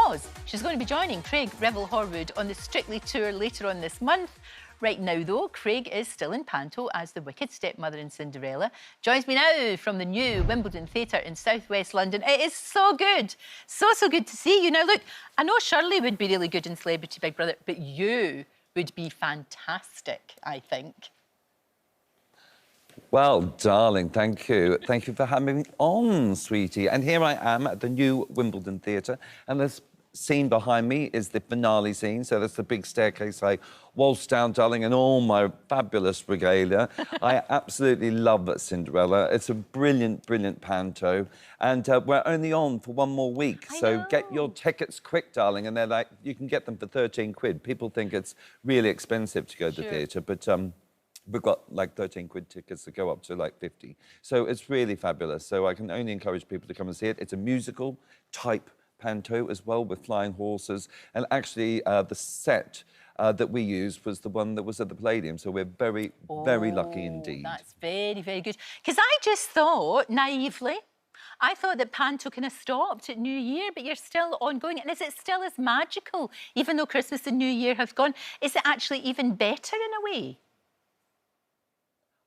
because she's going to be joining Craig Revel Horwood on the Strictly tour later on this month. Right now, though, Craig is still in Panto as the wicked stepmother in Cinderella. Joins me now from the new Wimbledon Theatre in southwest London. It is so good. So good to see you. Now, look, I know Shirley would be really good in Celebrity Big Brother, but you would be fantastic, I think. Well, darling, thank you. Thank you for having me on, sweetie. And here I am at the new Wimbledon Theatre, and this scene behind me is the finale scene. So that's the big staircase I waltzed down, darling, in all my fabulous regalia. I absolutely love Cinderella. It's a brilliant, brilliant panto. And we're only on for one more week. So get your tickets quick, darling. And they're like, you can get them for 13 quid. People think it's really expensive to go to the theatre, but we've got like 13 quid tickets that go up to like 50. So it's really fabulous. So I can only encourage people to come and see it. It's a musical type panto as well, with flying horses. And actually the set that we used was the one that was at the Palladium. So we're very, very lucky indeed. That's very, very good. Because I just thought, naively, I thought that Panto kind of stopped at New Year, but you're still ongoing. And is it still as magical, even though Christmas and New Year have gone? Is it actually even better in a way?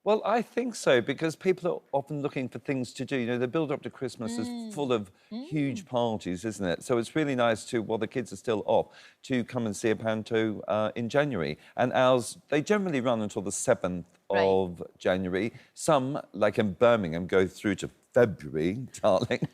Well, I think so, because people are often looking for things to do. You know, the build-up to Christmas is full of huge parties, isn't it? So it's really nice to, while the kids are still off, to come and see a panto in January. And ours, they generally run until the 7th of January. Some, like in Birmingham, go through to February, darling.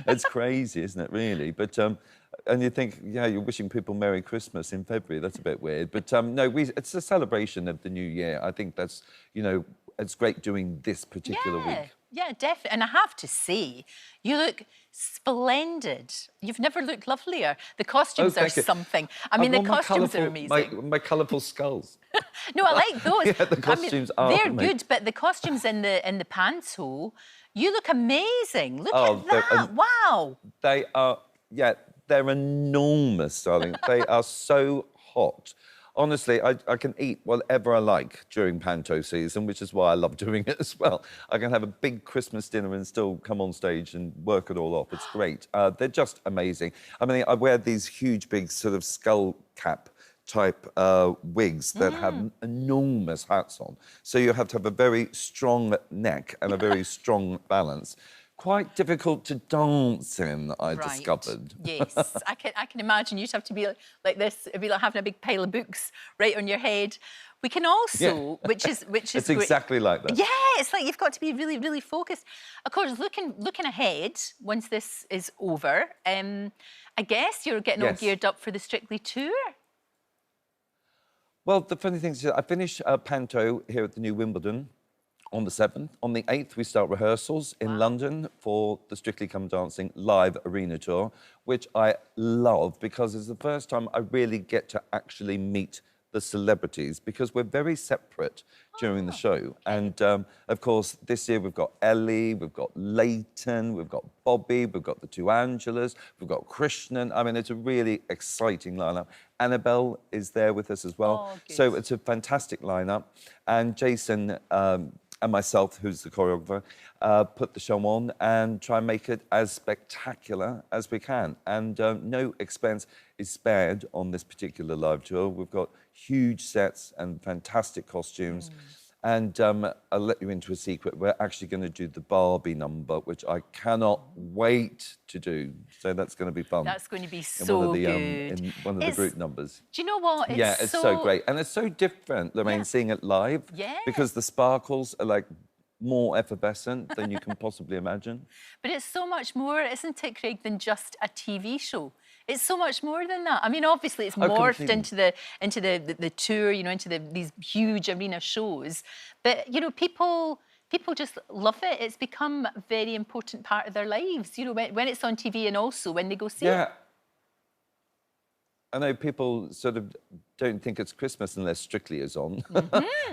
It's crazy, isn't it, really? But and you think, yeah, you're wishing people Merry Christmas in February. That's a bit weird. But no, it's a celebration of the new year. I think that's, you know, it's great doing this particular week. Yeah, definitely. And I have to say, you look splendid. You've never looked lovelier. The costumes are something. I mean, the costumes are amazing. My colourful skulls. No, I like those. Yeah, the costumes they're good, but the costumes in the panto, you look amazing. Look at that. Wow. They are, yeah, they're enormous, darling. They are so hot. Honestly, I can eat whatever I like during panto season, which is why I love doing it as well. I can have a big Christmas dinner and still come on stage and work it all off. It's great. They're just amazing. I mean, I wear these huge, big sort of skull cap type wigs that have enormous hats on. So you have to have a very strong neck and a very strong balance. Quite difficult to dance in, I discovered. Yes, I can imagine you'd have to be like this. It'd be like having a big pile of books right on your head. We can also, which is it's exactly like that. Yeah, it's like you've got to be really, really focused. Of course, looking ahead once this is over, I guess you're getting all geared up for the Strictly tour. Well, the funny thing is, I finished Panto here at the new Wimbledon on the 7th. On the 8th, we start rehearsals in London for the Strictly Come Dancing live arena tour, which I love because it's the first time I really get to actually meet the celebrities, because we're very separate during the show. And, of course, this year we've got Ellie, we've got Leighton, we've got Bobby, we've got the two Angelas, we've got Krishnan. I mean, it's a really exciting lineup. Annabelle is there with us as well. So it's a fantastic lineup. And Jason and myself, who's the choreographer, put the show on and try and make it as spectacular as we can. And no expense is spared on this particular live tour. We've got huge sets and fantastic costumes. And I'll let you into a secret. We're actually going to do the Barbie number, which I cannot wait to do. So that's going to be fun. That's going to be so good. In one of the group numbers. Do you know what? It's so great. And it's so different, Lorraine, seeing it live. Yeah. Because the sparkles are like more effervescent than you can possibly imagine. But it's so much more, isn't it, Craig, than just a TV show? It's so much more than that. I mean, obviously, it's morphed into the tour, you know, into these huge arena shows. But, you know, people just love it. It's become a very important part of their lives, you know, when it's on TV and also when they go see it. I know people sort of don't think it's Christmas unless Strictly is on.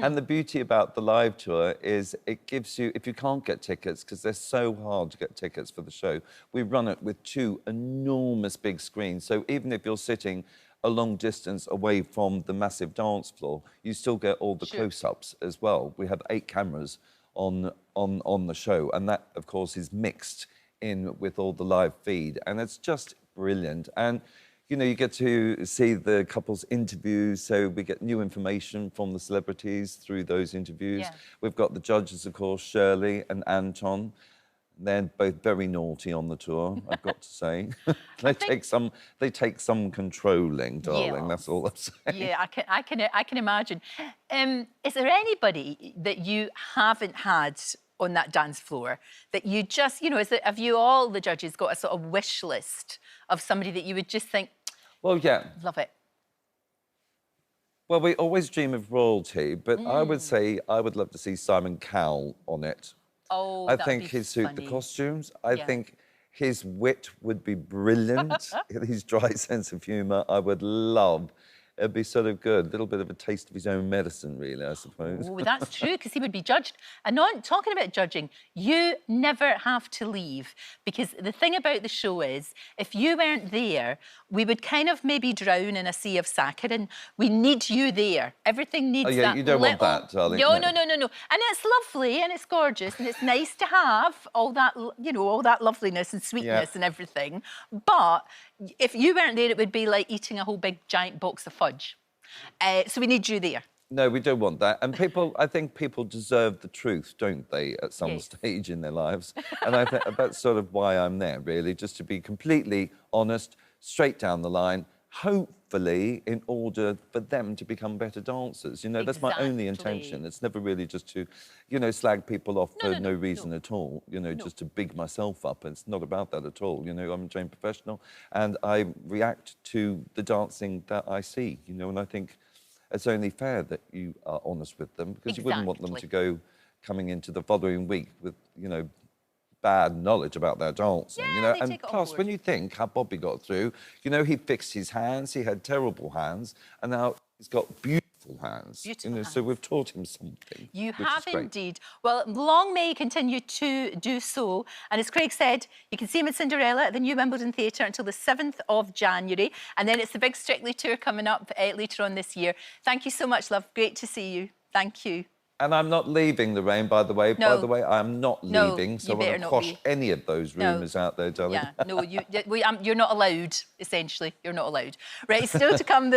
And the beauty about the live tour is it gives you, if you can't get tickets, because they're so hard to get tickets for the show, we run it with 2 enormous big screens. So even if you're sitting a long distance away from the massive dance floor, you still get all the close-ups as well. We have 8 cameras on the show, and that, of course, is mixed in with all the live feed, and it's just brilliant. And you know, you get to see the couple's interviews, so we get new information from the celebrities through those interviews. Yeah. We've got the judges, of course, Shirley and Anton. They're both very naughty on the tour, I've got to say. They take some controlling, darling. Yeah. That's all I'm saying. Yeah, I can imagine. Is there anybody that you haven't had on that dance floor that you just, you know, have you all the judges got a sort of wish list of somebody that you would just think, Well, yeah. love it? Well, we always dream of royalty, but I would say I would love to see Simon Cowell on it. Oh, I that'd think be he'd suit the funny. costumes. I Yeah. think his wit would be brilliant. His dry sense of humour, I would love. It'd be sort of good. A little bit of a taste of his own medicine, really, I suppose. Oh, that's true, because he would be judged. And on talking about judging, you never have to leave, because the thing about the show is, if you weren't there, we would kind of maybe drown in a sea of saccharin. We need you there. Everything needs Oh, yeah, that you don't want little... that, darling. No, No. no, no, no, no. And it's lovely and it's gorgeous and it's nice to have all that, you know, all that loveliness and sweetness and everything. But if you weren't there, it would be like eating a whole big giant box of fudge. So we need you there. No, we don't want that. And people, I think people deserve the truth, don't they, at some Yes. stage in their lives? And I think that's sort of why I'm there, really, just to be completely honest, straight down the line, hopefully in order for them to become better dancers. You know, that's my only intention. It's never really just to, you know, slag people off for no reason at all, you know, just to big myself up. It's not about that at all. You know, I'm a trained professional and I react to the dancing that I see, you know, and I think it's only fair that you are honest with them because you wouldn't want them to go coming into the following week with, you know, bad knowledge about their dancing, you know. And plus, when you think how Bobby got through, you know, he fixed his hands, he had terrible hands, and now he's got beautiful hands. Beautiful hands. So we've taught him something. You have indeed. Well, long may you continue to do so. And as Craig said, you can see him in Cinderella at the new Wimbledon Theatre until the 7th of January. And then it's the big Strictly tour coming up later on this year. Thank you so much, love. Great to see you. Thank you. And I'm not leaving, Lorraine, by the way. No. By the way, I'm not leaving, so I want to quash any of those rumours out there, darling. Yeah, no, you're not allowed, essentially. You're not allowed. Right, still to come...